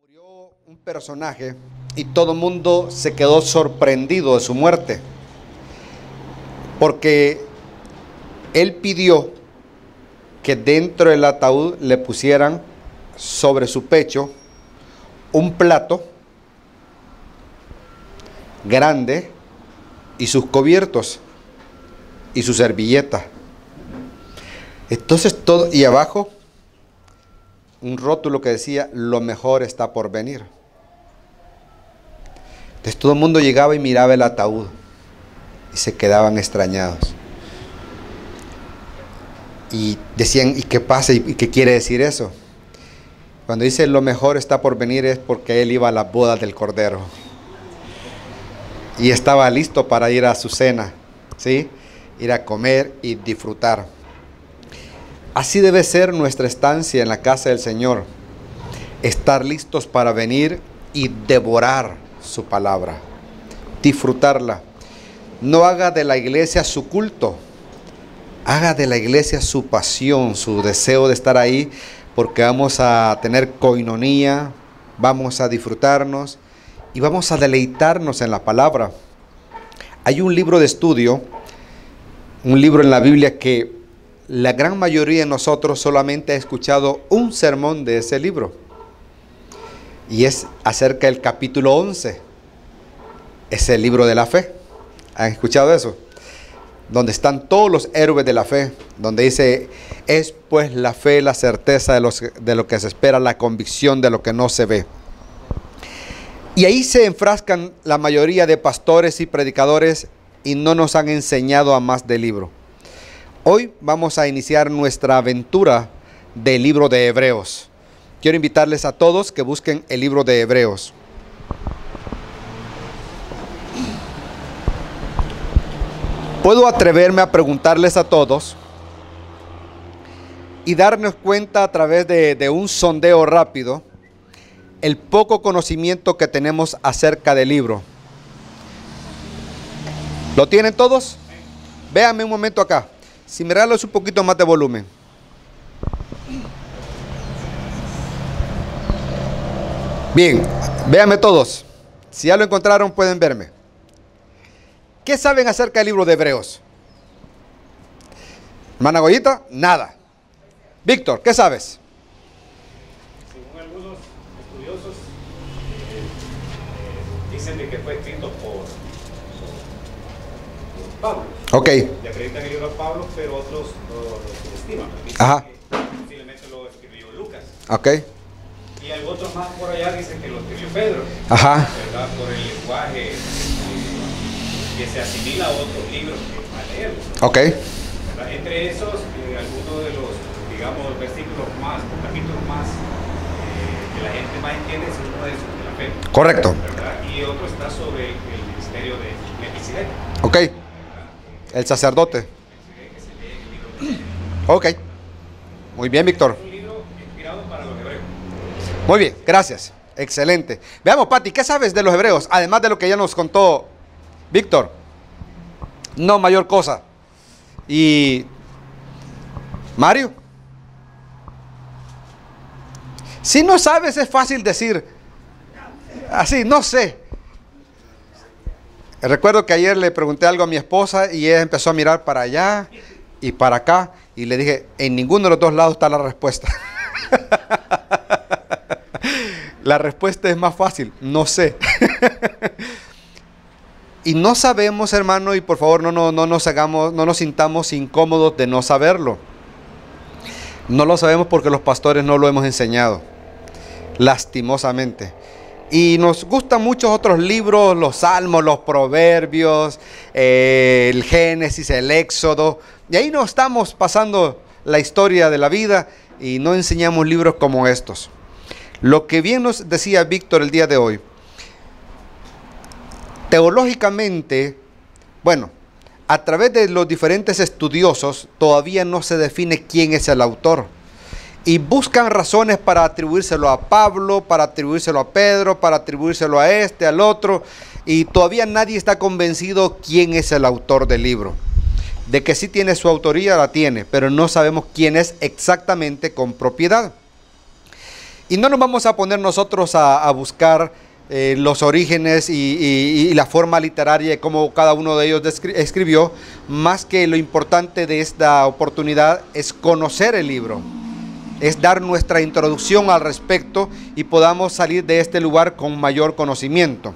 Murió un personaje y todo el mundo se quedó sorprendido de su muerte, porque él pidió que dentro del ataúd le pusieran sobre su pecho un plato grande y sus cubiertos y su servilleta. Entonces todo, y abajo un rótulo que decía: lo mejor está por venir. Entonces todo el mundo llegaba y miraba el ataúd y se quedaban extrañados y decían: ¿y qué pasa? ¿Y qué quiere decir eso? Cuando dice lo mejor está por venir es porque él iba a la boda del Cordero y estaba listo para ir a su cena, ¿sí? Ir a comer y disfrutar. Así debe ser nuestra estancia en la casa del Señor, estar listos para venir y devorar su palabra, disfrutarla. No haga de la iglesia su culto, haga de la iglesia su pasión, su deseo de estar ahí, porque vamos a tener coinonía, vamos a disfrutarnos y vamos a deleitarnos en la palabra. Hay un libro de estudio, un libro en la Biblia que la gran mayoría de nosotros solamente ha escuchado un sermón de ese libro, y es acerca del capítulo 11. Es el libro de la fe. ¿Han escuchado eso? Donde están todos los héroes de la fe, donde dice: es pues la fe, la certeza de lo que se espera, la convicción de lo que no se ve. Y ahí se enfrascan la mayoría de pastores y predicadores y no nos han enseñado a más del libro. Hoy vamos a iniciar nuestra aventura del libro de Hebreos. Quiero invitarles a todos que busquen el libro de Hebreos. Puedo atreverme a preguntarles a todos y darnos cuenta a través de un sondeo rápido el poco conocimiento que tenemos acerca del libro. ¿Lo tienen todos? Véanme un momento acá. Si me regalas un poquito más de volumen. Bien, véanme todos. Si ya lo encontraron, pueden verme. ¿Qué saben acerca del libro de Hebreos? Hermana Goyita, nada. Víctor, ¿qué sabes? Según algunos estudiosos, dicen de que fue escrito por Pablo. Ok. Le acreditan el libro a Pablo, pero otros lo subestiman. Dicen Ajá. que posiblemente lo escribió Lucas. Ok. Y hay otros más por allá dicen que lo escribió Pedro. Ajá. ¿Verdad? Por el lenguaje que se asimila a otros libros que al leerlos. Ok. ¿Verdad? Entre esos, algunos de los, digamos, versículos más, capítulos más que la gente más entiende es uno de esos de la fe. Correcto. ¿Verdad? Y otro está sobre el ministerio de Melquisedec. Ok. El sacerdote. Que se lee en el libro de Ok. Muy bien, Víctor. Es un libro inspirado para los hebreos. Muy bien, gracias. Excelente. Veamos, Pati, ¿qué sabes de los hebreos? Además de lo que ya nos contó Víctor. No mayor cosa. Y Mario. Si no sabes, es fácil decir así, no sé. Recuerdo que ayer le pregunté algo a mi esposa y ella empezó a mirar para allá y para acá y le dije: en ninguno de los dos lados está la respuesta. La respuesta es más fácil: no sé. Y no sabemos, hermano, y por favor no nos sintamos incómodos de no saberlo. No lo sabemos porque los pastores no lo hemos enseñado, lastimosamente. Y nos gustan muchos otros libros, los Salmos, los Proverbios, el Génesis, el Éxodo. Y ahí nos estamos pasando la historia de la vida y no enseñamos libros como estos. Lo que bien nos decía Víctor el día de hoy, teológicamente, bueno, a través de los diferentes estudiosos todavía no se define quién es el autor. Y buscan razones para atribuírselo a Pablo, para atribuírselo a Pedro, para atribuírselo a este, al otro. Y todavía nadie está convencido quién es el autor del libro. De que sí tiene su autoría, la tiene, pero no sabemos quién es exactamente con propiedad. Y no nos vamos a poner nosotros a buscar los orígenes y la forma literaria de cómo cada uno de ellos escribió, más que lo importante de esta oportunidad es conocer el libro, es dar nuestra introducción al respecto y podamos salir de este lugar con mayor conocimiento.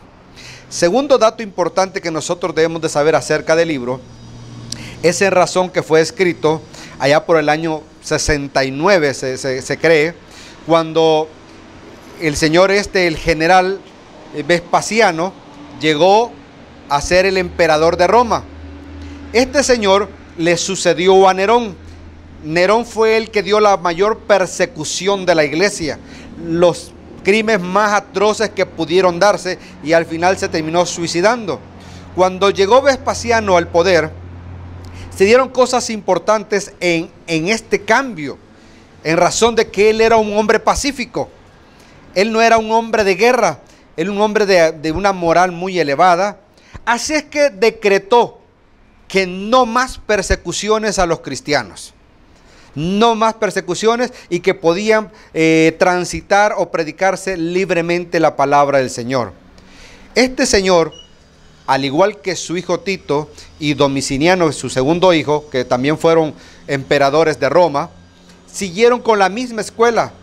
Segundo dato importante que nosotros debemos de saber acerca del libro es en razón que fue escrito allá por el año 69, se cree, cuando el señor el general Vespasiano llegó a ser el emperador de Roma. Este señor le sucedió a Nerón. Nerón fue el que dio la mayor persecución de la iglesia, los crímenes más atroces que pudieron darse, y al final se terminó suicidando. Cuando llegó Vespasiano al poder, se dieron cosas importantes en este cambio, en razón de que él era un hombre pacífico. Él no era un hombre de guerra, él era un hombre de una moral muy elevada. Así es que decretó que no más persecuciones a los cristianos, no más persecuciones, y que podían transitar o predicarse libremente la palabra del Señor. Este señor, al igual que su hijo Tito y Domitiliano, su segundo hijo, que también fueron emperadores de Roma, siguieron con la misma escuela.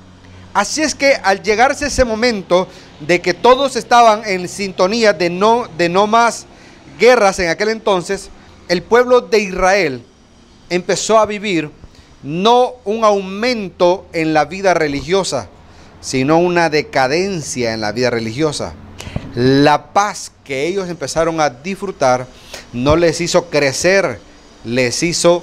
Así es que al llegarse ese momento de que todos estaban en sintonía de no más guerras en aquel entonces, el pueblo de Israel empezó a vivir no un aumento en la vida religiosa, sino una decadencia en la vida religiosa. La paz que ellos empezaron a disfrutar no les hizo crecer, les hizo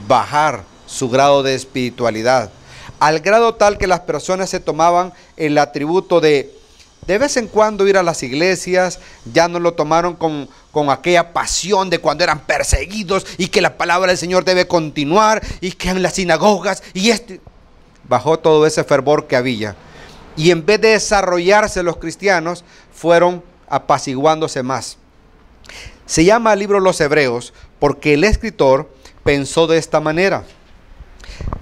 bajar su grado de espiritualidad, al grado tal que las personas se tomaban el atributo de vez en cuando ir a las iglesias. Ya no lo tomaron con aquella pasión de cuando eran perseguidos y que la palabra del Señor debe continuar, y que en las sinagogas bajó todo ese fervor que había, y en vez de desarrollarse los cristianos, fueron apaciguándose más. Se llama el libro Los Hebreos porque el escritor pensó de esta manera: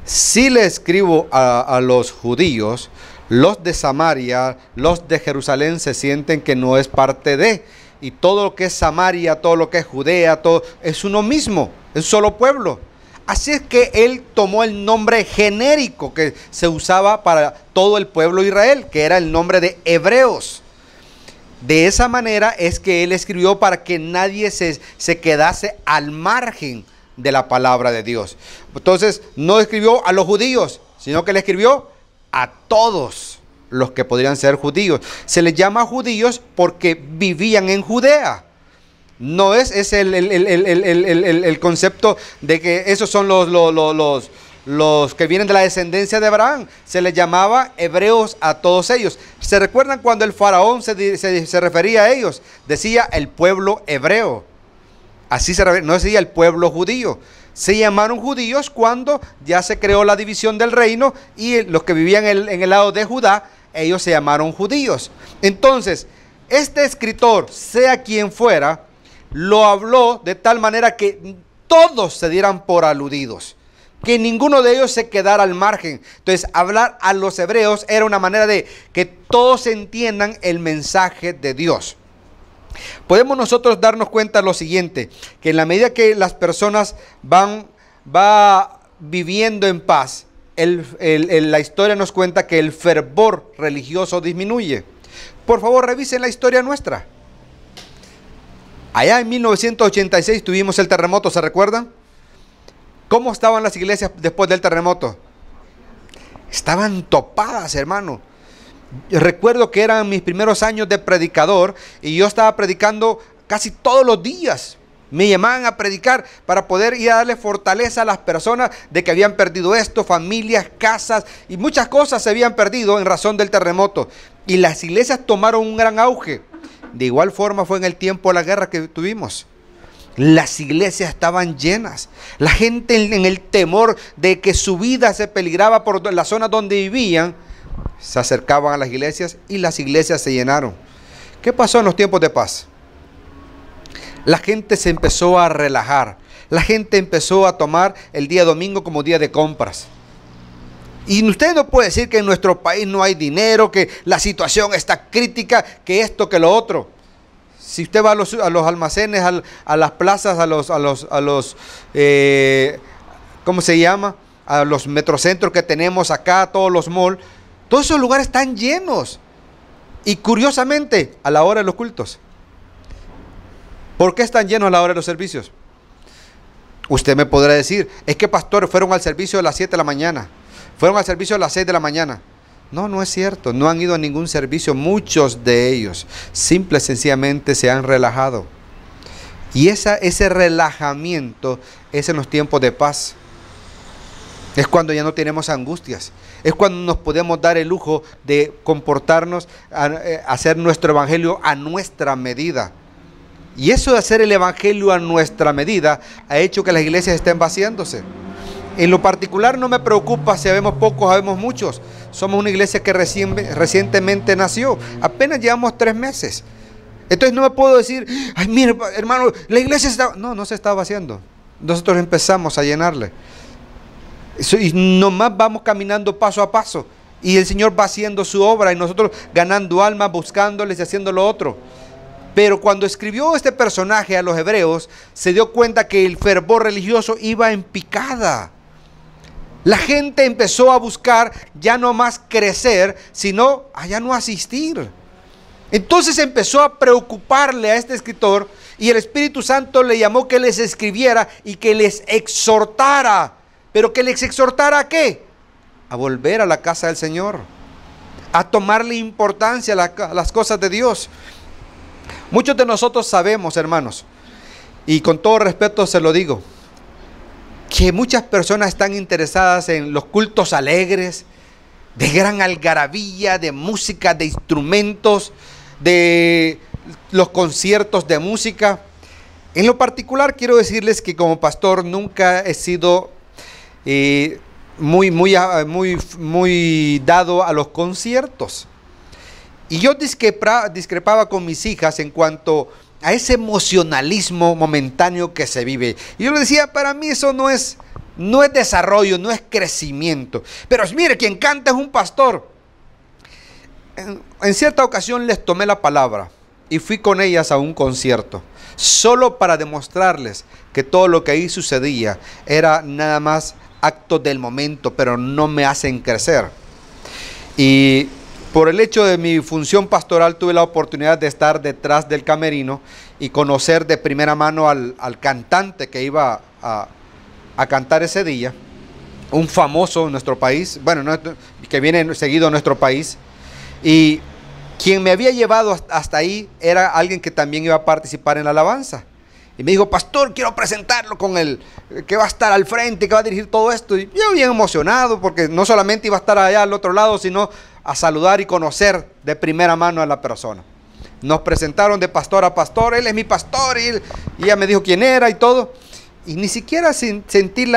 si le escribo a los judíos, los de Samaria, los de Jerusalén se sienten que no es parte de, y todo lo que es Samaria, todo lo que es Judea, todo es uno mismo, es un solo pueblo. Así es que él tomó el nombre genérico que se usaba para todo el pueblo de Israel, que era el nombre de Hebreos. De esa manera es que él escribió para que nadie se quedase al margen de la palabra de Dios. Entonces no escribió a los judíos, sino que le escribió a todos los que podrían ser judíos. Se les llama judíos porque vivían en Judea. No es el concepto de que esos son los que vienen de la descendencia de Abraham. Se les llamaba hebreos a todos ellos. ¿Se recuerdan cuando el faraón se refería a ellos? Decía el pueblo hebreo. Así no decía el pueblo judío. Se llamaron judíos cuando ya se creó la división del reino, y los que vivían en el lado de Judá, ellos se llamaron judíos. Entonces, este escritor, sea quien fuera, lo habló de tal manera que todos se dieran por aludidos, que ninguno de ellos se quedara al margen. Entonces, hablar a los hebreos era una manera de que todos entiendan el mensaje de Dios. Podemos nosotros darnos cuenta de lo siguiente, que en la medida que las personas va viviendo en paz, la historia nos cuenta que el fervor religioso disminuye. Por favor, revisen la historia nuestra. Allá en 1986 tuvimos el terremoto, ¿se recuerdan? ¿Cómo estaban las iglesias después del terremoto? Estaban topadas, hermano. Recuerdo que eran mis primeros años de predicador y yo estaba predicando casi todos los días. Me llamaban a predicar para poder ir a darle fortaleza a las personas de que habían perdido esto, familias, casas y muchas cosas se habían perdido en razón del terremoto. Y las iglesias tomaron un gran auge. De igual forma fue en el tiempo de la guerra que tuvimos. Las iglesias estaban llenas. La gente en el temor de que su vida se peligraba por las zonas donde vivían, se acercaban a las iglesias y las iglesias se llenaron. ¿Qué pasó en los tiempos de paz? La gente se empezó a relajar. La gente empezó a tomar el día domingo como día de compras. Y usted no puede decir que en nuestro país no hay dinero, que la situación está crítica, que esto, que lo otro. Si usted va a los almacenes, a las plazas, ¿cómo se llama? A los metrocentros que tenemos acá, todos los malls, todos esos lugares están llenos. Y curiosamente, a la hora de los cultos. ¿Por qué están llenos a la hora de los servicios? Usted me podrá decir, es que pastor, fueron al servicio a las 7 de la mañana, fueron al servicio a las 6 de la mañana. No, no es cierto, no han ido a ningún servicio, muchos de ellos, simple y sencillamente se han relajado. Y ese relajamiento es en los tiempos de paz. Es cuando ya no tenemos angustias. Es cuando nos podemos dar el lujo de comportarnos, hacer nuestro evangelio a nuestra medida. Y eso de hacer el evangelio a nuestra medida ha hecho que las iglesias estén vaciándose. En lo particular no me preocupa si habemos pocos o habemos muchos. Somos una iglesia que recientemente nació. Apenas llevamos 3 meses. Entonces no me puedo decir, ay, mire, hermano, la iglesia está... No, no se está vaciando. Nosotros empezamos a llenarle. Y nomás vamos caminando paso a paso. Y el Señor va haciendo su obra y nosotros ganando almas, buscándoles y haciendo lo otro. Pero cuando escribió este personaje a los hebreos, se dio cuenta que el fervor religioso iba en picada. La gente empezó a buscar ya no más crecer, sino a ya no asistir. Entonces empezó a preocuparle a este escritor y el Espíritu Santo le llamó que les escribiera y que les exhortara. ¿Pero que les exhortara a qué? A volver a la casa del Señor, a tomarle importancia a las cosas de Dios. Muchos de nosotros sabemos, hermanos, y con todo respeto se lo digo, que muchas personas están interesadas en los cultos alegres, de gran algarabía, de música, de instrumentos, de los conciertos de música. En lo particular quiero decirles que como pastor nunca he sido muy dado a los conciertos. Y yo discrepaba con mis hijas en cuanto a ese emocionalismo momentáneo que se vive. Y yo le decía, para mí eso no es desarrollo, no es crecimiento. Pero mire, quien canta es un pastor. En cierta ocasión les tomé la palabra y fui con ellas a un concierto, solo para demostrarles que todo lo que ahí sucedía era nada más actos del momento, pero no me hacen crecer. Y por el hecho de mi función pastoral tuve la oportunidad de estar detrás del camerino y conocer de primera mano al cantante que iba a cantar ese día, un famoso en nuestro país, bueno, que viene seguido a nuestro país, y quien me había llevado hasta ahí era alguien que también iba a participar en la alabanza. Y me dijo, pastor, quiero presentarlo con el que va a estar al frente, que va a dirigir todo esto. Y yo bien emocionado, porque no solamente iba a estar allá al otro lado, sino a saludar y conocer de primera mano a la persona. Nos presentaron de pastor a pastor, él es mi pastor, y ella me dijo quién era y todo. Y ni siquiera sentí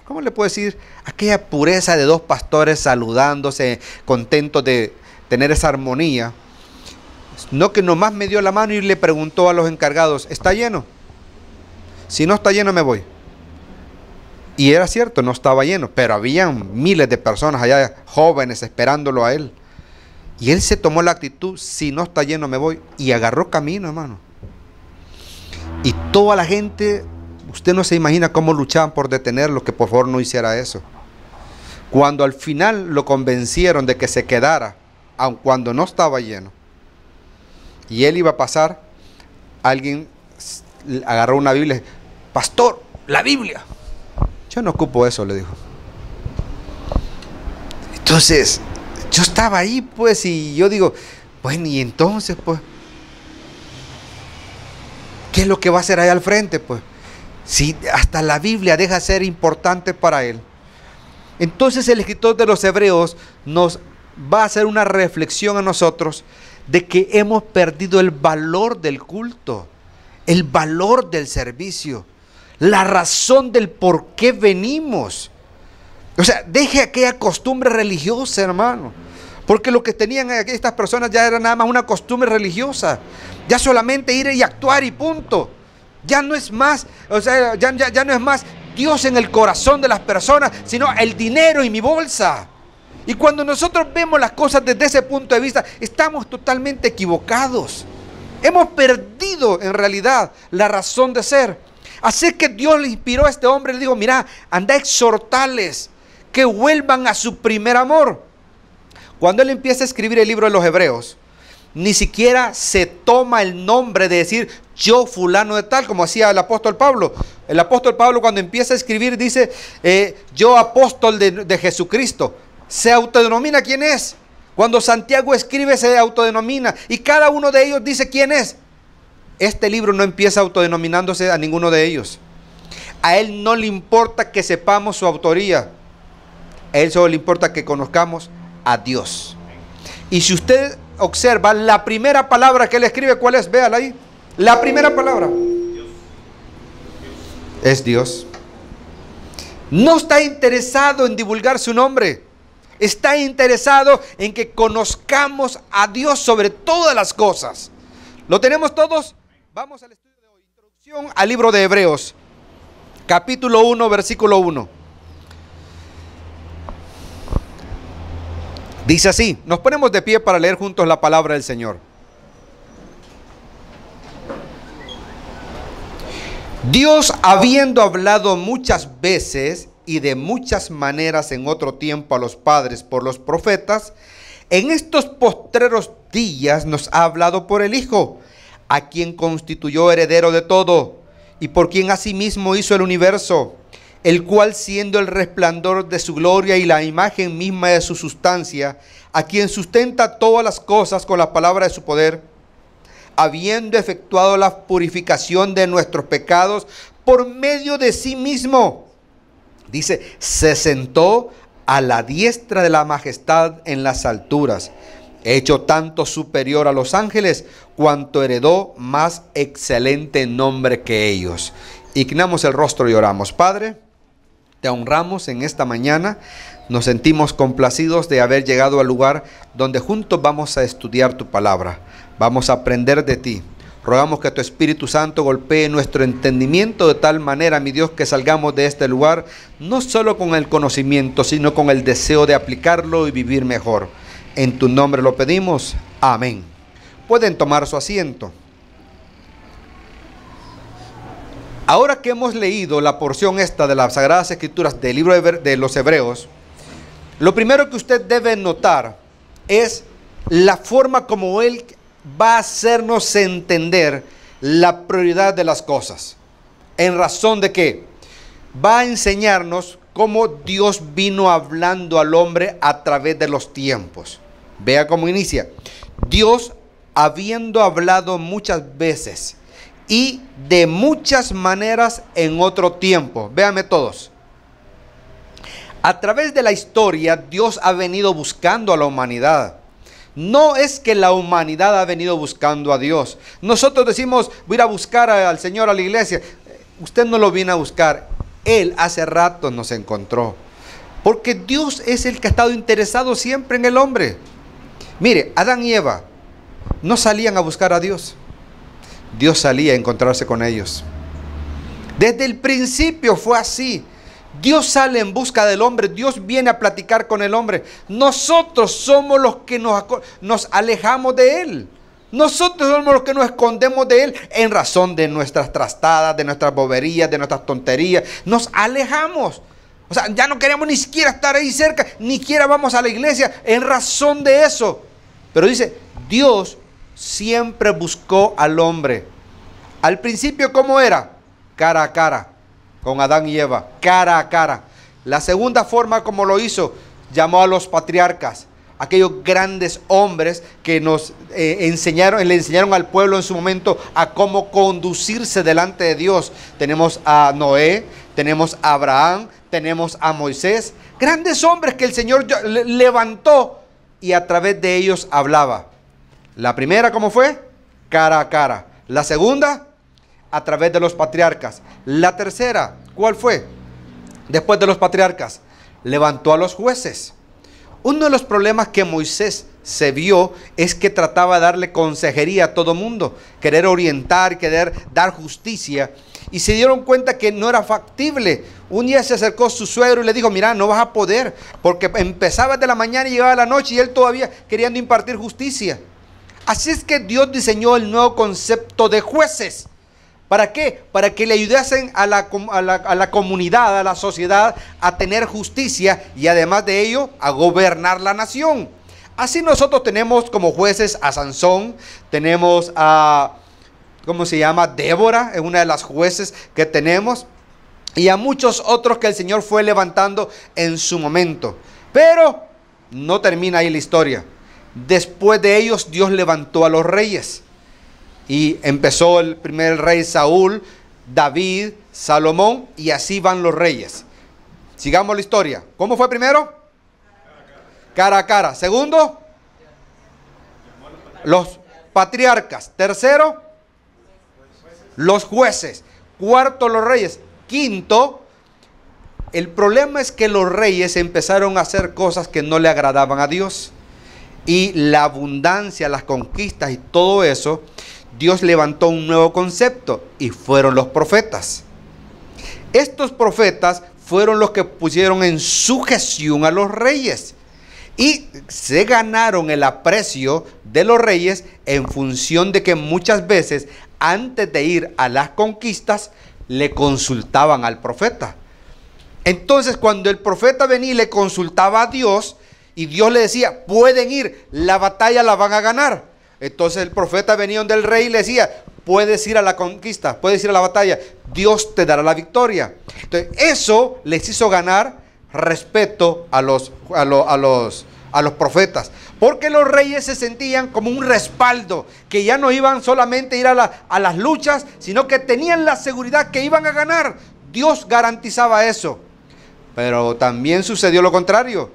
¿cómo le puedo decir? Aquella pureza de dos pastores saludándose, contentos de tener esa armonía. No, que nomás me dio la mano y le preguntó a los encargados, ¿está lleno? Si no está lleno me voy. Y era cierto, no estaba lleno, pero habían miles de personas allá, jóvenes, esperándolo a él. Y él se tomó la actitud, si no está lleno me voy, y agarró camino, hermano. Y toda la gente, usted no se imagina cómo luchaban por detenerlo, que por favor no hiciera eso. Cuando al final lo convencieron de que se quedara, aun cuando no estaba lleno, y él iba a pasar, alguien agarró una Biblia y dijo, pastor, la Biblia. Yo no ocupo eso, le dijo. Entonces, yo estaba ahí, pues, y yo digo, bueno, y entonces, pues, ¿qué es lo que va a hacer ahí al frente, pues? Si hasta la Biblia deja de ser importante para él. Entonces el escritor de los Hebreos nos va a hacer una reflexión a nosotros de que hemos perdido el valor del culto, el valor del servicio, la razón del por qué venimos. O sea, deje aquella costumbre religiosa, hermano, porque lo que tenían estas personas ya era nada más una costumbre religiosa, ya solamente ir y actuar y punto. Ya no es más, o sea, ya no es más Dios en el corazón de las personas, sino el dinero y mi bolsa. Y cuando nosotros vemos las cosas desde ese punto de vista, estamos totalmente equivocados. Hemos perdido en realidad la razón de ser. Así que Dios le inspiró a este hombre, le dijo, mira, anda a exhortarles que vuelvan a su primer amor. Cuando él empieza a escribir el libro de los Hebreos, ni siquiera se toma el nombre de decir yo fulano de tal, como hacía el apóstol Pablo. El apóstol Pablo cuando empieza a escribir dice yo apóstol de Jesucristo. Se autodenomina quién es. Cuando Santiago escribe se autodenomina y cada uno de ellos dice quién es. Este libro no empieza autodenominándose a ninguno de ellos. A él no le importa que sepamos su autoría. A él solo le importa que conozcamos a Dios. Y si usted observa la primera palabra que él escribe, ¿cuál es? Véala ahí. La primera palabra es Dios. No está interesado en divulgar su nombre. Está interesado en que conozcamos a Dios sobre todas las cosas. ¿Lo tenemos todos? Vamos al estudio de hoy. Introducción al libro de Hebreos, capítulo 1, versículo 1. Dice así, nos ponemos de pie para leer juntos la palabra del Señor. Dios, habiendo hablado muchas veces y de muchas maneras en otro tiempo a los padres por los profetas, en estos postreros días nos ha hablado por el Hijo, a quien constituyó heredero de todo, y por quien asimismo hizo el universo, el cual siendo el resplandor de su gloria y la imagen misma de su sustancia, a quien sustenta todas las cosas con la palabra de su poder, habiendo efectuado la purificación de nuestros pecados por medio de sí mismo, dice, se sentó a la diestra de la majestad en las alturas, hecho tanto superior a los ángeles, cuanto heredó más excelente nombre que ellos. Inclinamos el rostro y oramos. Padre, te honramos en esta mañana, nos sentimos complacidos de haber llegado al lugar donde juntos vamos a estudiar tu palabra, vamos a aprender de ti. Rogamos que tu Espíritu Santo golpee nuestro entendimiento de tal manera, mi Dios, que salgamos de este lugar no solo con el conocimiento, sino con el deseo de aplicarlo y vivir mejor. En tu nombre lo pedimos. Amén. Pueden tomar su asiento. Ahora que hemos leído la porción esta de las Sagradas Escrituras del libro de los Hebreos, lo primero que usted debe notar es la forma como él va a hacernos entender la prioridad de las cosas. En razón de que va a enseñarnos cómo Dios vino hablando al hombre a través de los tiempos. Vea cómo inicia. Dios, habiendo hablado muchas veces y de muchas maneras en otro tiempo. Véanme todos. A través de la historia, Dios ha venido buscando a la humanidad. No es que la humanidad ha venido buscando a Dios. Nosotros decimos, voy a ir a buscar al Señor a la iglesia. Usted no lo vino a buscar. Él hace rato nos encontró. Porque Dios es el que ha estado interesado siempre en el hombre. Mire, Adán y Eva no salían a buscar a Dios. Dios salía a encontrarse con ellos. Desde el principio fue así. Dios sale en busca del hombre, Dios viene a platicar con el hombre. Nosotros somos los que nos alejamos de Él. Nosotros somos los que nos escondemos de Él en razón de nuestras trastadas, de nuestras boberías, de nuestras tonterías. Nos alejamos. O sea, ya no queremos ni siquiera estar ahí cerca, ni siquiera vamos a la iglesia en razón de eso. Pero dice, Dios siempre buscó al hombre. Al principio, ¿cómo era? Cara a cara. Con Adán y Eva, cara a cara. La segunda forma como lo hizo, llamó a los patriarcas, aquellos grandes hombres que nos le enseñaron al pueblo en su momento a cómo conducirse delante de Dios. Tenemos a Noé, tenemos a Abraham, tenemos a Moisés, grandes hombres que el Señor levantó y a través de ellos hablaba. La primera, ¿cómo fue? Cara a cara. La segunda, a través de los patriarcas. La tercera, ¿cuál fue? Después de los patriarcas, levantó a los jueces. Uno de los problemas que Moisés se vio es que trataba de darle consejería a todo mundo, querer orientar, querer dar justicia. y se dieron cuenta que no era factible. Un día se acercó su suegro y le dijo, mira, no vas a poder, porque empezaba de la mañana y llegaba la noche y él todavía queriendo impartir justicia. Así es que Dios diseñó el nuevo concepto de jueces. ¿Para qué? Para que le ayudasen a la comunidad, a la sociedad, a tener justicia y además de ello, a gobernar la nación. Así nosotros tenemos como jueces a Sansón, tenemos a, ¿cómo se llama? Débora, es una de las jueces que tenemos, y a muchos otros que el Señor fue levantando en su momento. Pero no termina ahí la historia. Después de ellos, Dios levantó a los reyes. Y empezó el primer rey Saúl, David, Salomón, y así van los reyes. Sigamos la historia. ¿Cómo fue primero? Cara a cara. Segundo, los patriarcas. Tercero, los jueces. Cuarto, los reyes. Quinto, el problema es que los reyes empezaron a hacer cosas que no le agradaban a Dios. Y la abundancia, las conquistas y todo eso, Dios levantó un nuevo concepto y fueron los profetas. Estos profetas fueron los que pusieron en sujeción a los reyes y se ganaron el aprecio de los reyes en función de que muchas veces antes de ir a las conquistas le consultaban al profeta. Entonces cuando el profeta venía y le consultaba a Dios y Dios le decía, pueden ir, la batalla la van a ganar. Entonces el profeta venía donde el rey y le decía, puedes ir a la conquista, puedes ir a la batalla, Dios te dará la victoria. Entonces eso les hizo ganar respeto a los profetas, porque los reyes se sentían como un respaldo, que ya no iban solamente a ir a las luchas, sino que tenían la seguridad que iban a ganar. Dios garantizaba eso. Pero también sucedió lo contrario.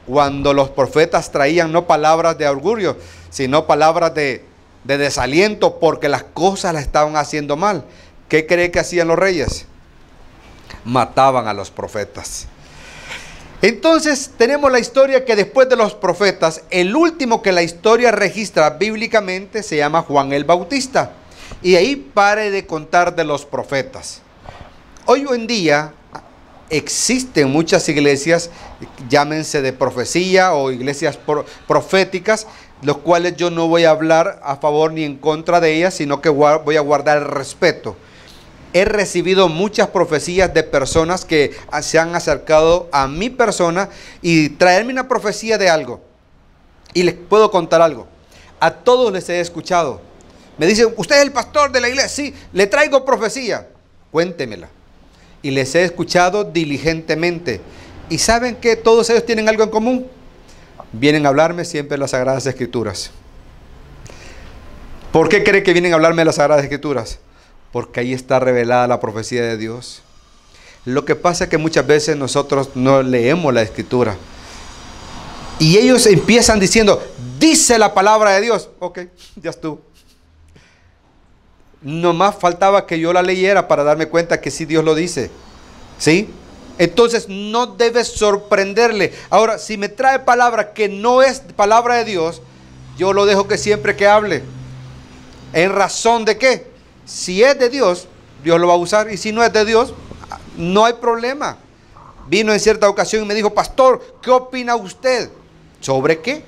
Cuando los profetas traían no palabras de orgullo, sino palabras de desaliento porque las cosas las estaban haciendo mal. ¿Qué cree que hacían los reyes? Mataban a los profetas. Entonces tenemos la historia que después de los profetas, el último que la historia registra bíblicamente se llama Juan el Bautista. Y ahí pare de contar de los profetas. Hoy en día existen muchas iglesias, llámense de profecía o iglesias proféticas, los cuales yo no voy a hablar a favor ni en contra de ellas, sino que voy a guardar el respeto. He recibido muchas profecías de personas que se han acercado a mi persona y traerme una profecía de algo. Y les puedo contar algo. A todos les he escuchado. Me dicen, ¿usted es el pastor de la iglesia? Sí, le traigo profecía. Cuéntemela. Y les he escuchado diligentemente. ¿Y saben que todos ellos tienen algo en común? Vienen a hablarme siempre de las Sagradas Escrituras. ¿Por qué cree que vienen a hablarme de las Sagradas Escrituras? Porque ahí está revelada la profecía de Dios. Lo que pasa es que muchas veces nosotros no leemos la Escritura. Y ellos empiezan diciendo, dice la palabra de Dios. Ok, ya estuvo. Nomás faltaba que yo la leyera para darme cuenta que sí Dios lo dice. ¿Sí? Entonces no debe sorprenderle. Ahora, si me trae palabra que no es palabra de Dios, yo lo dejo que siempre que hable. ¿En razón de qué? Si es de Dios, Dios lo va a usar. Y si no es de Dios, no hay problema. Vino en cierta ocasión y me dijo, pastor, ¿qué opina usted? ¿Sobre qué?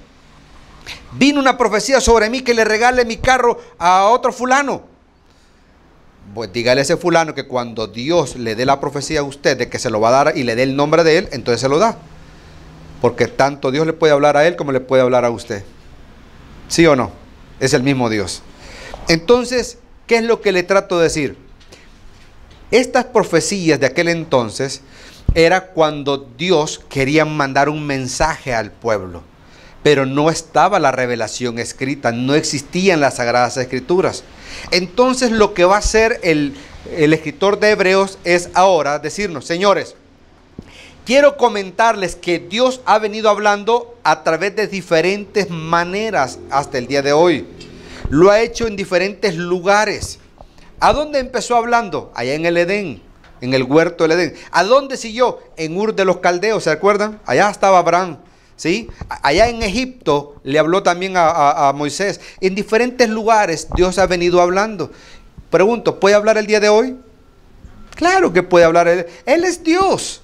Vino una profecía sobre mí que le regale mi carro a otro fulano. Pues dígale a ese fulano que cuando Dios le dé la profecía a usted de que se lo va a dar y le dé el nombre de él, entonces se lo da. Porque tanto Dios le puede hablar a él como le puede hablar a usted. ¿Sí o no? Es el mismo Dios. Entonces, ¿qué es lo que le trato de decir? Estas profecías de aquel entonces era cuando Dios quería mandar un mensaje al pueblo. Pero no estaba la revelación escrita, no existían las Sagradas Escrituras. Entonces lo que va a hacer el escritor de Hebreos es ahora decirnos, señores, quiero comentarles que Dios ha venido hablando a través de diferentes maneras hasta el día de hoy. Lo ha hecho en diferentes lugares. ¿A dónde empezó hablando? Allá en el Edén, en el huerto del Edén. ¿A dónde siguió? En Ur de los Caldeos, ¿se acuerdan? Allá estaba Abraham. ¿Sí? Allá en Egipto le habló también a Moisés. En diferentes lugares Dios ha venido hablando. Pregunto, ¿puede hablar el día de hoy? Claro que puede hablar Él. Él es Dios.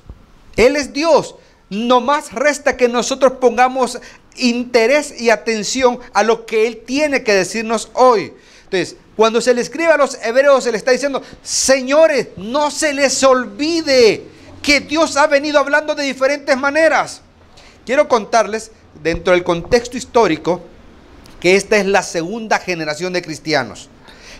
Él es Dios. No más resta que nosotros pongamos interés y atención a lo que Él tiene que decirnos hoy. Entonces, cuando se le escribe a los hebreos, se le está diciendo, señores, no se les olvide que Dios ha venido hablando de diferentes maneras. Quiero contarles, dentro del contexto histórico, que esta es la segunda generación de cristianos.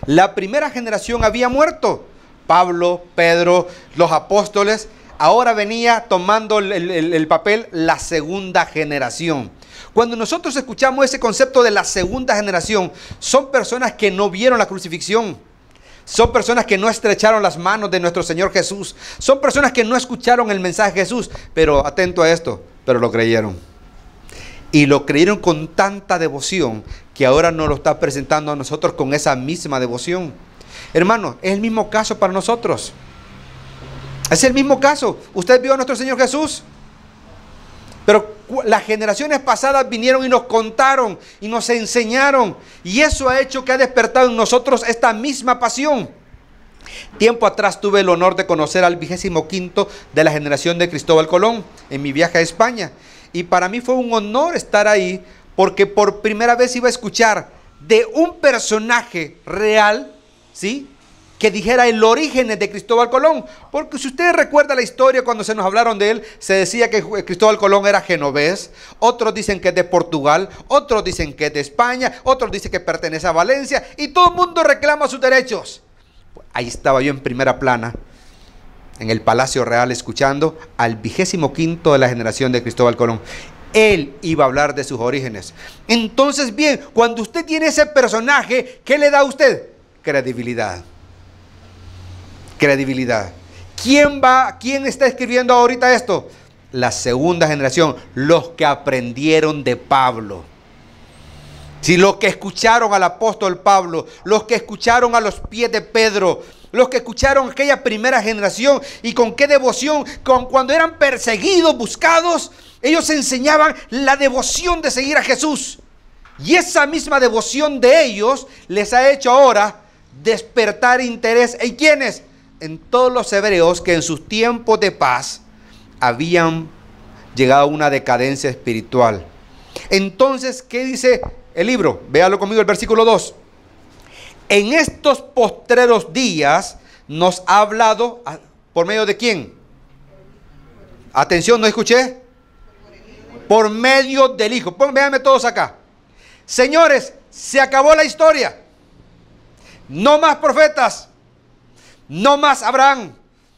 La primera generación había muerto. Pablo, Pedro, los apóstoles. Ahora venía tomando el papel la segunda generación. Cuando nosotros escuchamos ese concepto de la segunda generación, son personas que no vieron la crucifixión. Son personas que no estrecharon las manos de nuestro Señor Jesús. Son personas que no escucharon el mensaje de Jesús. Pero atento a esto, pero lo creyeron. Y lo creyeron con tanta devoción que ahora nos lo está presentando a nosotros con esa misma devoción. Hermano, es el mismo caso para nosotros. Es el mismo caso. Usted vio a nuestro Señor Jesús. Pero las generaciones pasadas vinieron y nos contaron y nos enseñaron. Y eso ha hecho que ha despertado en nosotros esta misma pasión. Tiempo atrás tuve el honor de conocer al 25º de la generación de Cristóbal Colón en mi viaje a España. Y para mí fue un honor estar ahí porque por primera vez iba a escuchar de un personaje real, ¿sí?, que dijera el origen de Cristóbal Colón. Porque si ustedes recuerdan la historia, cuando se nos hablaron de él, se decía que Cristóbal Colón era genovés, otros dicen que es de Portugal, otros dicen que es de España, otros dicen que pertenece a Valencia, y todo el mundo reclama sus derechos. Ahí estaba yo en primera plana, en el Palacio Real, escuchando al 25º de la generación de Cristóbal Colón. Él iba a hablar de sus orígenes. Entonces, bien, cuando usted tiene ese personaje, ¿qué le da a usted? Credibilidad. Credibilidad. ¿Quién está escribiendo ahorita esto? La segunda generación, los que aprendieron de Pablo. Si los que escucharon al apóstol Pablo, los que escucharon a los pies de Pedro, los que escucharon aquella primera generación, y con qué devoción, cuando eran perseguidos, buscados, ellos enseñaban la devoción de seguir a Jesús. Y esa misma devoción de ellos les ha hecho ahora despertar interés. ¿En quiénes? En todos los hebreos que en sus tiempos de paz habían llegado a una decadencia espiritual. Entonces, ¿qué dice el libro? Véalo conmigo, el versículo 2. En estos postreros días nos ha hablado, ¿por medio de quién? Atención, no escuché. Por medio del Hijo. Véanme todos acá. Señores, se acabó la historia. No más profetas. No más Abraham,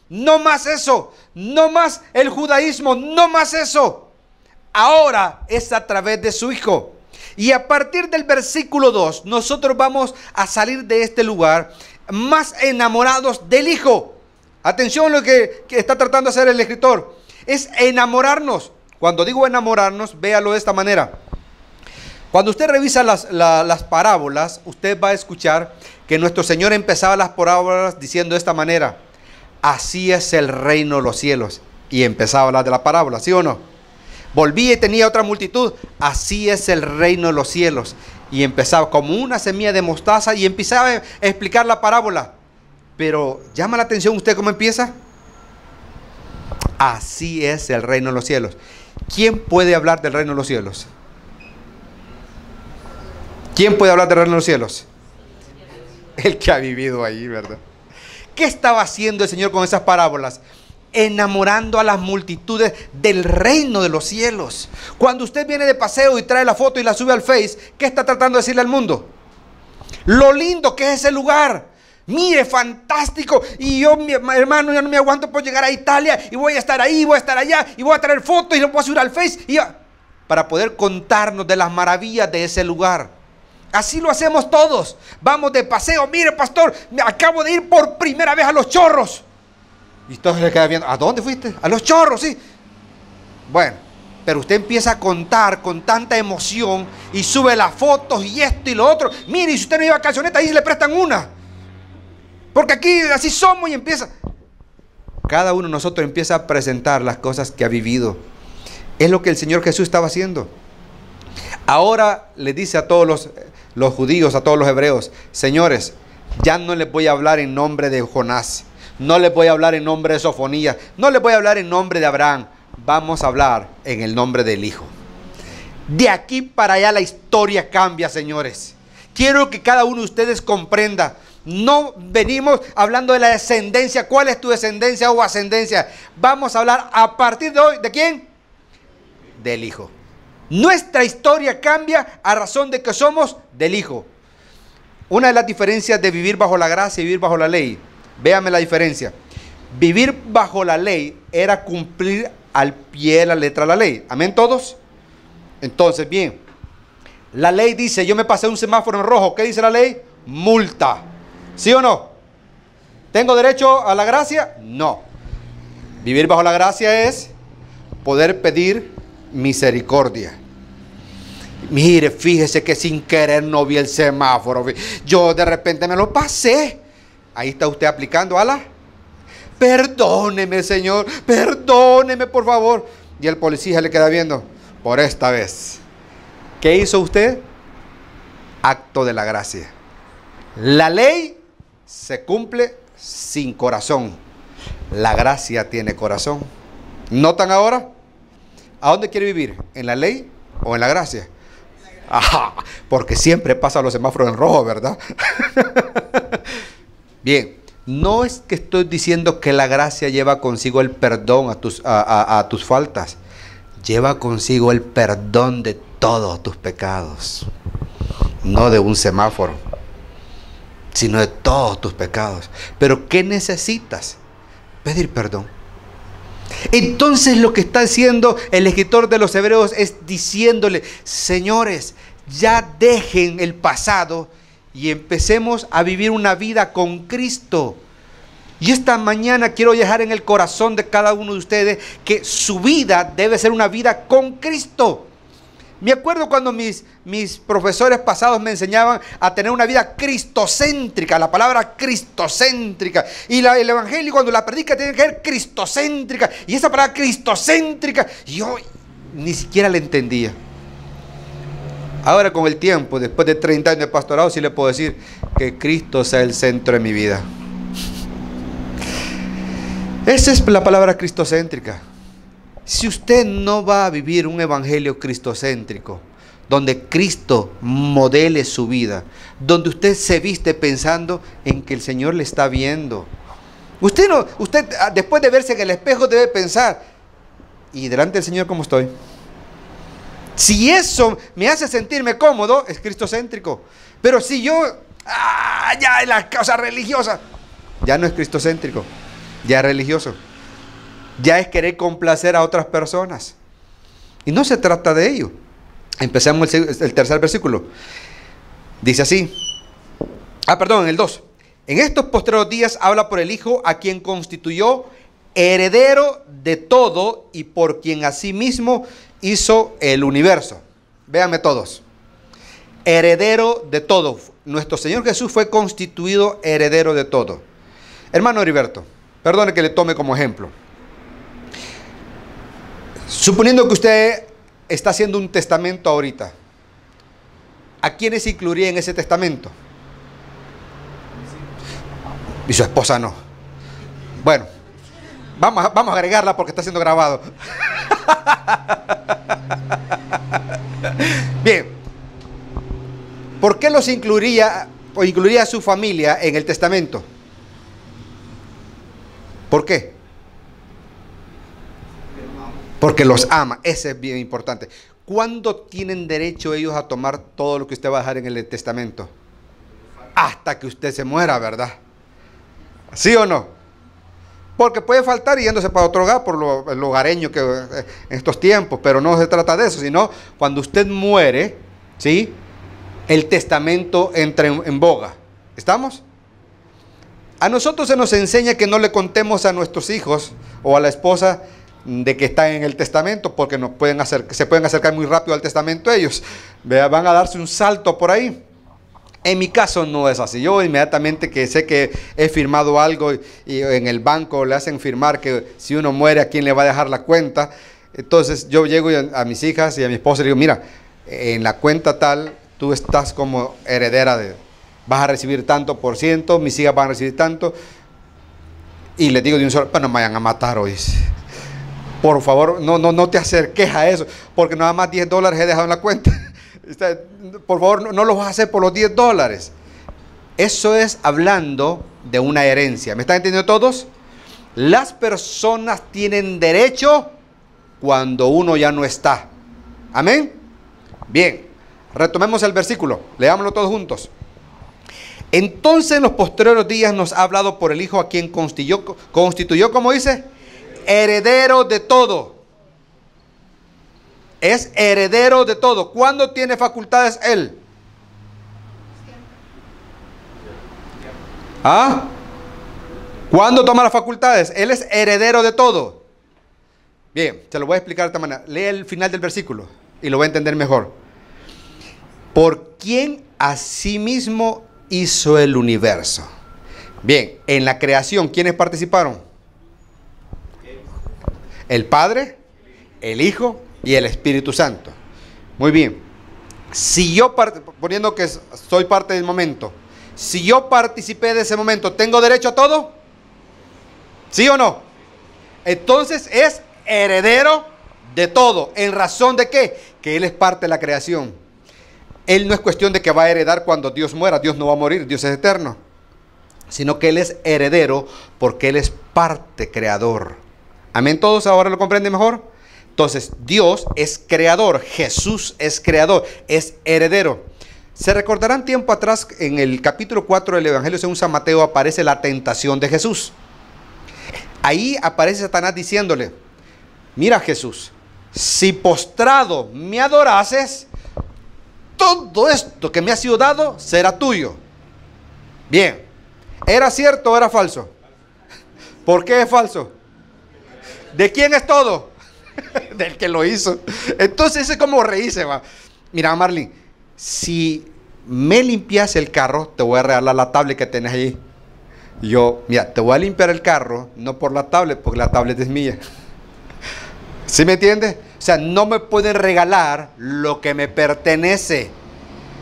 no más eso, no más el judaísmo, no más eso. Ahora es a través de su Hijo. Y a partir del versículo 2, nosotros vamos a salir de este lugar más enamorados del Hijo. Atención lo que está tratando de hacer el escritor. Es enamorarnos. Cuando digo enamorarnos, véalo de esta manera. Cuando usted revisa las parábolas, usted va a escuchar que nuestro Señor empezaba las parábolas diciendo de esta manera: así es el reino de los cielos. Y empezaba a hablar de la parábola, ¿sí o no? Volvía y tenía otra multitud: así es el reino de los cielos. Y empezaba como una semilla de mostaza y empezaba a explicar la parábola. Pero llama la atención usted cómo empieza. Así es el reino de los cielos. ¿Quién puede hablar del reino de los cielos? ¿Quién puede hablar del reino de los cielos? El que ha vivido ahí, ¿verdad? ¿Qué estaba haciendo el Señor con esas parábolas? Enamorando a las multitudes del reino de los cielos. Cuando usted viene de paseo y trae la foto y la sube al Face, ¿qué está tratando de decirle al mundo? Lo lindo que es ese lugar. Mire, fantástico. Y yo, mi hermano, ya no me aguanto por llegar a Italia y voy a estar ahí, voy a estar allá y voy a traer fotos y lo voy a subir al Face para poder contarnos de las maravillas de ese lugar. Así lo hacemos todos. Vamos de paseo. Mire, pastor, me acabo de ir por primera vez a Los Chorros. Y todos le quedan viendo. ¿A dónde fuiste? A Los Chorros, sí. Bueno, pero usted empieza a contar con tanta emoción y sube las fotos y esto y lo otro. Mire, y si usted no lleva calzoneta, ahí le prestan una. Porque aquí así somos, y empieza. Cada uno de nosotros empieza a presentar las cosas que ha vivido. Es lo que el Señor Jesús estaba haciendo. Ahora le dice a todos los judíos, a todos los hebreos: señores, ya no les voy a hablar en nombre de Jonás. No les voy a hablar en nombre de Sofonías. No les voy a hablar en nombre de Abraham. Vamos a hablar en el nombre del Hijo. De aquí para allá la historia cambia, señores. Quiero que cada uno de ustedes comprenda. No venimos hablando de la descendencia. ¿Cuál es tu descendencia o ascendencia? Vamos a hablar a partir de hoy. ¿De quién? Del Hijo. Nuestra historia cambia a razón de que somos del Hijo. Una de las diferencias de vivir bajo la gracia y vivir bajo la ley. Véame la diferencia. Vivir bajo la ley era cumplir al pie de la letra de la ley. ¿Amén todos? Entonces, bien. La ley dice, yo me pasé un semáforo en rojo. ¿Qué dice la ley? Multa. ¿Sí o no? ¿Tengo derecho a la gracia? No. Vivir bajo la gracia es poder pedir misericordia. Mire, fíjese que sin querer no vi el semáforo. Yo de repente me lo pasé. Ahí está usted aplicando a la... Perdóneme, Señor. Perdóneme, por favor. Y el policía le queda viendo. Por esta vez. ¿Qué hizo usted? Acto de la gracia. La ley se cumple sin corazón. La gracia tiene corazón. ¿Notan ahora? ¿A dónde quiere vivir? ¿En la ley o en la gracia? Ajá, porque siempre pasa los semáforos en rojo, ¿verdad? Bien, no es que estoy diciendo que la gracia lleva consigo el perdón a tus faltas. Lleva consigo el perdón de todos tus pecados. No de un semáforo, sino de todos tus pecados. Pero ¿qué necesitas? Pedir perdón. Entonces lo que está haciendo el escritor de los Hebreos es diciéndole, señores, ya dejen el pasado y empecemos a vivir una vida con Cristo. Y esta mañana quiero dejar en el corazón de cada uno de ustedes que su vida debe ser una vida con Cristo. Me acuerdo cuando mis profesores pasados me enseñaban a tener una vida cristocéntrica, la palabra cristocéntrica. Y el evangelio cuando la predica tiene que ser cristocéntrica. Y esa palabra cristocéntrica, yo ni siquiera la entendía. Ahora con el tiempo, después de 30 años de pastorado, sí le puedo decir que Cristo sea el centro de mi vida. Esa es la palabra cristocéntrica. Si usted no va a vivir un evangelio cristocéntrico, donde Cristo modele su vida, donde usted se viste pensando en que el Señor le está viendo. Usted después de verse en el espejo debe pensar, ¿y delante del Señor cómo estoy? Si eso me hace sentirme cómodo, es cristocéntrico. Pero si yo, ya en la causa religiosa, ya no es cristocéntrico, ya es religioso. Ya es querer complacer a otras personas. Y no se trata de ello. Empecemos el tercer versículo. Dice así. En el 2. En estos postreros días habla por el Hijo, a quien constituyó heredero de todo y por quien asimismo hizo el universo. Véanme todos. Heredero de todo. Nuestro Señor Jesús fue constituido heredero de todo. Hermano Heriberto, perdone que le tome como ejemplo. Suponiendo que usted está haciendo un testamento ahorita, ¿a quiénes incluiría en ese testamento? Y su esposa no. Bueno, vamos a agregarla porque está siendo grabado. Bien. ¿Por qué los incluiría o incluiría a su familia en el testamento? ¿Por qué? Porque los ama. Ese es bien importante. ¿Cuándo tienen derecho ellos a tomar todo lo que usted va a dejar en el testamento? Hasta que usted se muera, ¿verdad? ¿Sí o no? Porque puede faltar yéndose para otro hogar por lo hogareño que en estos tiempos, pero no se trata de eso, sino cuando usted muere, ¿sí? El testamento entra en boga. ¿Estamos? A nosotros se nos enseña que no le contemos a nuestros hijos o a la esposa de que están en el testamento, porque se pueden acercar muy rápido al testamento ellos. Van a darse un salto por ahí. En mi caso no es así. Yo inmediatamente que sé que he firmado algo y en el banco le hacen firmar que si uno muere, ¿a quién le va a dejar la cuenta? Entonces yo llego a mis hijas y a mi esposa y digo, mira, en la cuenta tal, tú estás como heredera vas a recibir tanto por ciento, mis hijas van a recibir tanto. Y les digo de un solo, pero no me vayan a matar hoy. Por favor, no te acerques a eso, porque nada más $10 he dejado en la cuenta. Por favor, no lo vas a hacer por los $10. Eso es hablando de una herencia. ¿Me están entendiendo todos? Las personas tienen derecho cuando uno ya no está. Amén. Bien, retomemos el versículo. Leámoslo todos juntos. Entonces en los posteriores días nos ha hablado por el Hijo, a quien constituyó, como dice, heredero de todo. Es heredero de todo. ¿Cuándo tiene facultades él? ¿Ah? ¿Cuándo toma las facultades? Él es heredero de todo. Bien, se lo voy a explicar de esta manera. Lee el final del versículo y lo va a entender mejor. ¿Por quién asimismo hizo el universo? Bien, en la creación, ¿quiénes participaron? El Padre, el Hijo y el Espíritu Santo. Muy bien. Si yo, poniendo que soy parte del momento, si yo participé de ese momento, ¿tengo derecho a todo? ¿Sí o no? Entonces es heredero de todo. ¿En razón de qué? Que Él es parte de la creación. Él no es cuestión de que va a heredar cuando Dios muera. Dios no va a morir, Dios es eterno. Sino que Él es heredero porque Él es parte creador. ¿Amén todos? ¿Ahora lo comprenden mejor? Entonces, Dios es creador, Jesús es creador, es heredero. Se recordarán tiempo atrás, en el capítulo 4 del Evangelio según San Mateo, aparece la tentación de Jesús. Ahí aparece Satanás diciéndole, mira Jesús, si postrado me adorases, todo esto que me ha sido dado será tuyo. Bien, ¿era cierto o era falso? ¿Por qué es falso? ¿De quién es todo? Del que lo hizo. Entonces es como reírse, va. Mira, Marlene, si me limpias el carro, te voy a regalar la tablet que tenés allí. Yo, mira, te voy a limpiar el carro, no por la tablet, porque la tablet es mía. ¿Sí me entiendes? O sea, no me pueden regalar lo que me pertenece.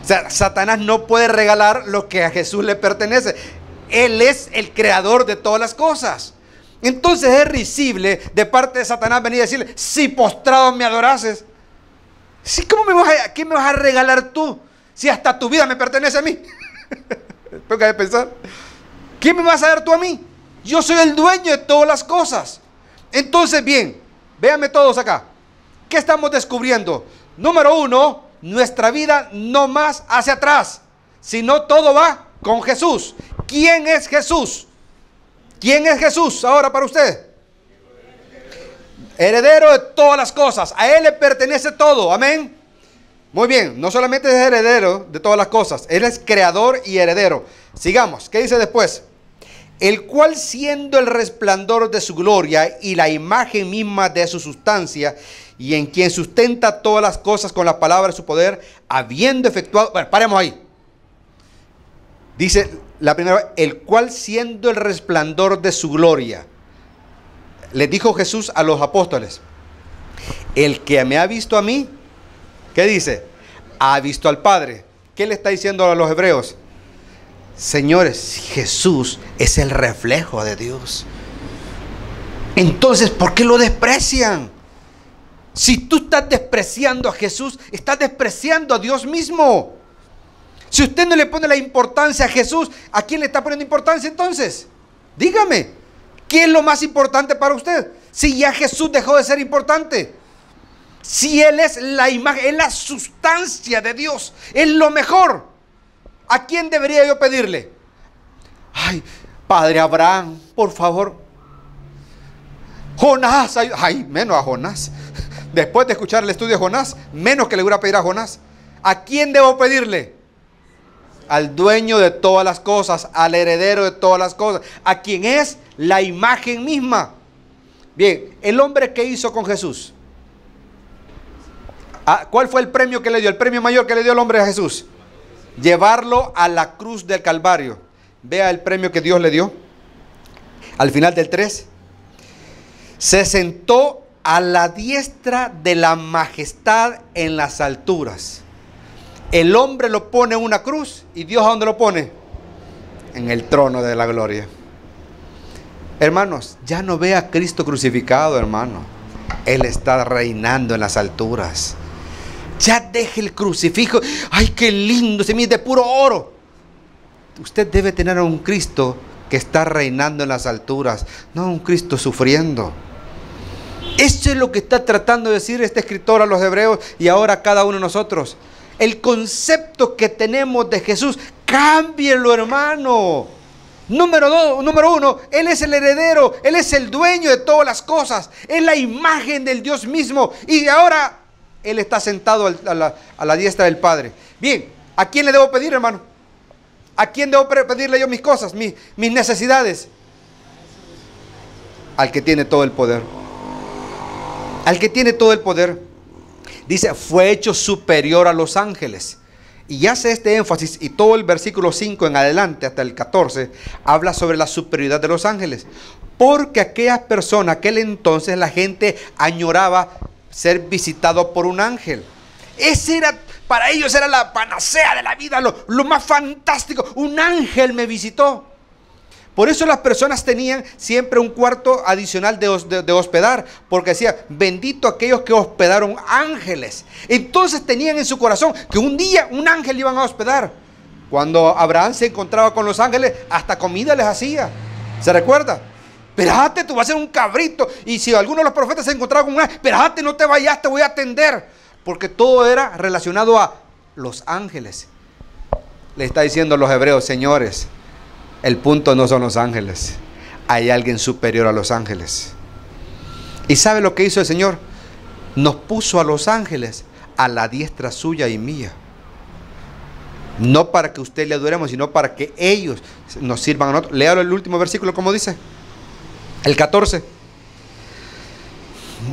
O sea, Satanás no puede regalar lo que a Jesús le pertenece. Él es el creador de todas las cosas. Entonces es risible de parte de Satanás venir a decirle, si postrado me adorases. ¿Sí, ¿qué me vas a regalar tú? Si hasta tu vida me pertenece a mí. Tengo que pensar. ¿Qué me vas a dar tú a mí? Yo soy el dueño de todas las cosas. Entonces, bien, véanme todos acá. ¿Qué estamos descubriendo? Número uno, nuestra vida no más hacia atrás, sino todo va con Jesús. ¿Quién es Jesús? ¿Quién es Jesús ahora para usted? Heredero de todas las cosas. A Él le pertenece todo. Amén. Muy bien. No solamente es heredero de todas las cosas. Él es creador y heredero. Sigamos. ¿Qué dice después? El cual, siendo el resplandor de su gloria y la imagen misma de su sustancia, y en quien sustenta todas las cosas con la palabra de su poder, habiendo efectuado... Bueno, paremos ahí. Dice la primera vez, el cual, siendo el resplandor de su gloria. Les dijo Jesús a los apóstoles, el que me ha visto a mí, ¿qué dice? Ha visto al Padre. ¿Qué le está diciendo a los hebreos? Señores, Jesús es el reflejo de Dios. Entonces, ¿por qué lo desprecian? Si tú estás despreciando a Jesús, estás despreciando a Dios mismo. Si usted no le pone la importancia a Jesús, ¿a quién le está poniendo importancia entonces? Dígame, ¿qué es lo más importante para usted? Si ya Jesús dejó de ser importante. Si Él es la imagen, es la sustancia de Dios, es lo mejor. ¿A quién debería yo pedirle? Ay, Padre Abraham, por favor. Jonás, ay, menos a Jonás. Después de escuchar el estudio de Jonás, menos que le voy a pedir a Jonás. ¿A quién debo pedirle? Al dueño de todas las cosas, al heredero de todas las cosas, a quien es la imagen misma. Bien, el hombre que hizo con Jesús. ¿Cuál fue el premio que le dio? El premio mayor que le dio el hombre a Jesús. Llevarlo a la cruz del Calvario. Vea el premio que Dios le dio. Al final del 3. Se sentó a la diestra de la majestad en las alturas. El hombre lo pone en una cruz. ¿Y Dios a dónde lo pone? En el trono de la gloria. Hermanos, ya no ve a Cristo crucificado, hermano. Él está reinando en las alturas. Ya deje el crucifijo. ¡Ay, qué lindo! Se mide de puro oro. Usted debe tener a un Cristo que está reinando en las alturas, no a un Cristo sufriendo. Eso es lo que está tratando de decir este escritor a los hebreos y ahora a cada uno de nosotros. El concepto que tenemos de Jesús, cámbielo, hermano. Número uno, Él es el heredero, Él es el dueño de todas las cosas, es la imagen del Dios mismo y ahora Él está sentado a la diestra del Padre. Bien, ¿a quién le debo pedir, hermano? ¿A quién debo pedirle yo mis cosas, mis necesidades? Al que tiene todo el poder. Al que tiene todo el poder. Dice, fue hecho superior a los ángeles. Y hace este énfasis, y todo el versículo 5 en adelante hasta el 14 habla sobre la superioridad de los ángeles. Porque aquellas personas, aquel entonces la gente añoraba ser visitado por un ángel. Ese era, para ellos era la panacea de la vida, lo más fantástico. Un ángel me visitó. Por eso las personas tenían siempre un cuarto adicional de hospedar, porque decía, bendito aquellos que hospedaron ángeles. Entonces tenían en su corazón que un día un ángel iban a hospedar. Cuando Abraham se encontraba con los ángeles, hasta comida les hacía. ¿Se recuerda? Espérate, tú vas a ser un cabrito. Y si alguno de los profetas se encontraba con un ángel, espérate, no te vayas, te voy a atender. Porque todo era relacionado a los ángeles. Le está diciendo a los hebreos, señores, el punto no son los ángeles. Hay alguien superior a los ángeles. ¿Y sabe lo que hizo el Señor? Nos puso a los ángeles a la diestra suya y mía. No para que usted le adoremos, sino para que ellos nos sirvan a nosotros. Léalo el último versículo, como dice. El 14.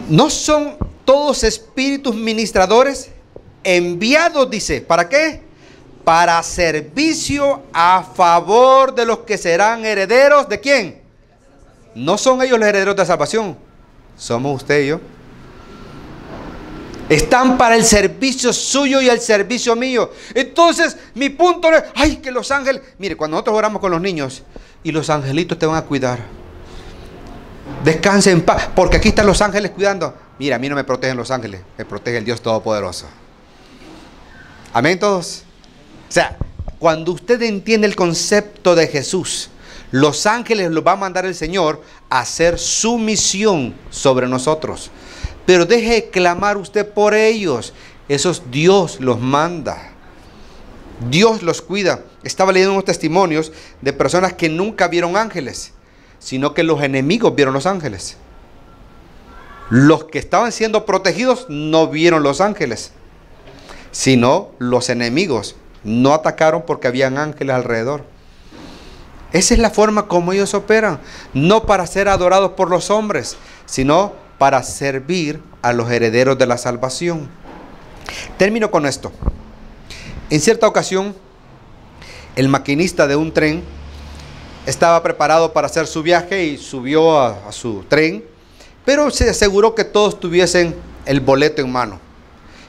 ¿No son todos espíritus ministradores enviados, dice, ¿para qué? Para servicio a favor de los que serán herederos, ¿de quién? No son ellos los herederos de la salvación, somos usted y yo. Están para el servicio suyo y el servicio mío. Entonces, mi punto es, ay, que los ángeles, mire, cuando nosotros oramos con los niños y los angelitos te van a cuidar, descanse en paz, porque aquí están los ángeles cuidando. Mira, a mí no me protegen los ángeles, me protege el Dios Todopoderoso. Amén todos. O sea, cuando usted entiende el concepto de Jesús, los ángeles los va a mandar el Señor a hacer su misión sobre nosotros. Pero deje de clamar usted por ellos. Esos Dios los manda. Dios los cuida. Estaba leyendo unos testimonios de personas que nunca vieron ángeles, sino que los enemigos vieron los ángeles. Los que estaban siendo protegidos no vieron los ángeles, sino los enemigos no atacaron porque habían ángeles alrededor. Esa es la forma como ellos operan, no para ser adorados por los hombres, sino para servir a los herederos de la salvación. Termino con esto. En cierta ocasión, el maquinista de un tren estaba preparado para hacer su viaje y subió a su tren, pero se aseguró que todos tuviesen el boleto en mano.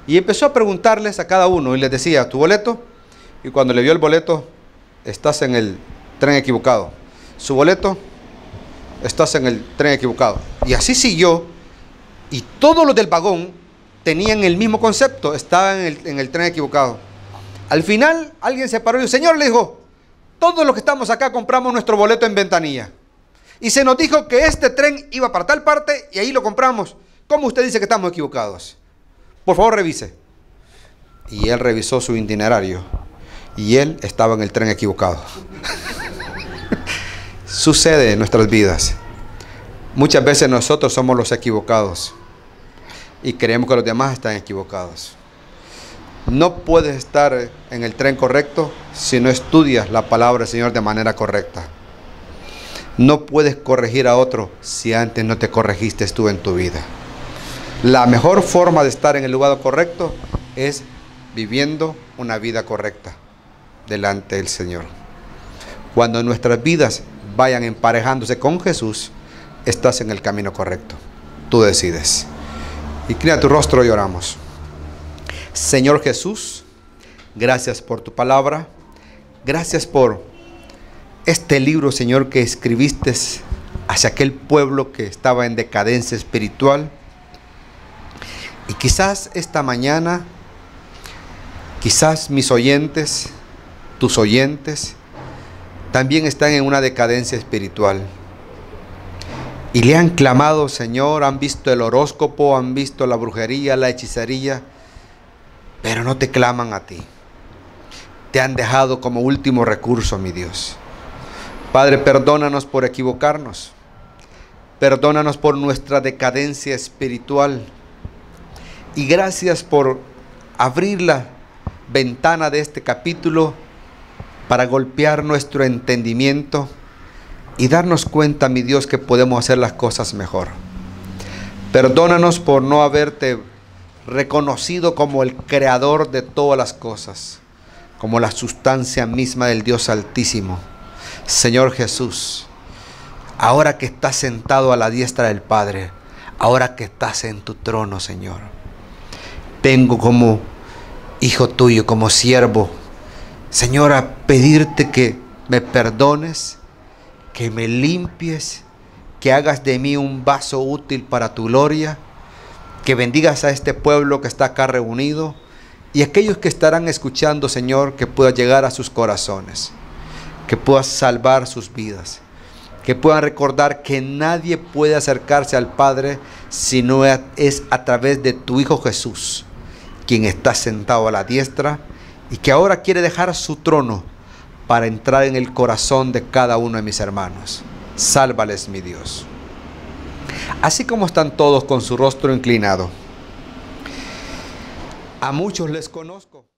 Y empezó a preguntarles a cada uno y les decía, ¿tu boleto? Y cuando le vio el boleto, estás en el tren equivocado. Su boleto, estás en el tren equivocado. Y así siguió. Y todos los del vagón tenían el mismo concepto, estaban en el tren equivocado. Al final, alguien se paró y el Señor le dijo, todos los que estamos acá compramos nuestro boleto en ventanilla. Y se nos dijo que este tren iba para tal parte y ahí lo compramos. ¿Cómo usted dice que estamos equivocados? Por favor, revise. Y él revisó su itinerario y él estaba en el tren equivocado. Sucede en nuestras vidas. Muchas veces nosotros somos los equivocados y creemos que los demás están equivocados. No puedes estar en el tren correcto si no estudias la palabra del Señor de manera correcta. No puedes corregir a otro si antes no te corregiste tú en tu vida. La mejor forma de estar en el lugar correcto es viviendo una vida correcta delante del Señor. Cuando nuestras vidas vayan emparejándose con Jesús, estás en el camino correcto. Tú decides. Inclina tu rostro y oramos. Señor Jesús, gracias por tu palabra. Gracias por este libro, Señor, que escribiste hacia aquel pueblo que estaba en decadencia espiritual. Y quizás esta mañana, quizás mis oyentes, tus oyentes, también están en una decadencia espiritual. Y le han clamado, Señor, han visto el horóscopo, han visto la brujería, la hechicería, pero no te claman a ti. Te han dejado como último recurso, mi Dios. Padre, perdónanos por equivocarnos. Perdónanos por nuestra decadencia espiritual. Y gracias por abrir la ventana de este capítulo para golpear nuestro entendimiento y darnos cuenta, mi Dios, que podemos hacer las cosas mejor. Perdónanos por no haberte reconocido como el creador de todas las cosas, como la sustancia misma del Dios Altísimo. Señor Jesús, ahora que estás sentado a la diestra del Padre, ahora que estás en tu trono, Señor, vengo como hijo tuyo, como siervo, Señor, a pedirte que me perdones, que me limpies, que hagas de mí un vaso útil para tu gloria, que bendigas a este pueblo que está acá reunido y aquellos que estarán escuchando, Señor, que pueda llegar a sus corazones, que puedas salvar sus vidas, que puedan recordar que nadie puede acercarse al Padre si no es a través de tu Hijo Jesús, quien está sentado a la diestra y que ahora quiere dejar su trono para entrar en el corazón de cada uno de mis hermanos. Sálvales, mi Dios. Así como están todos con su rostro inclinado, a muchos les conozco.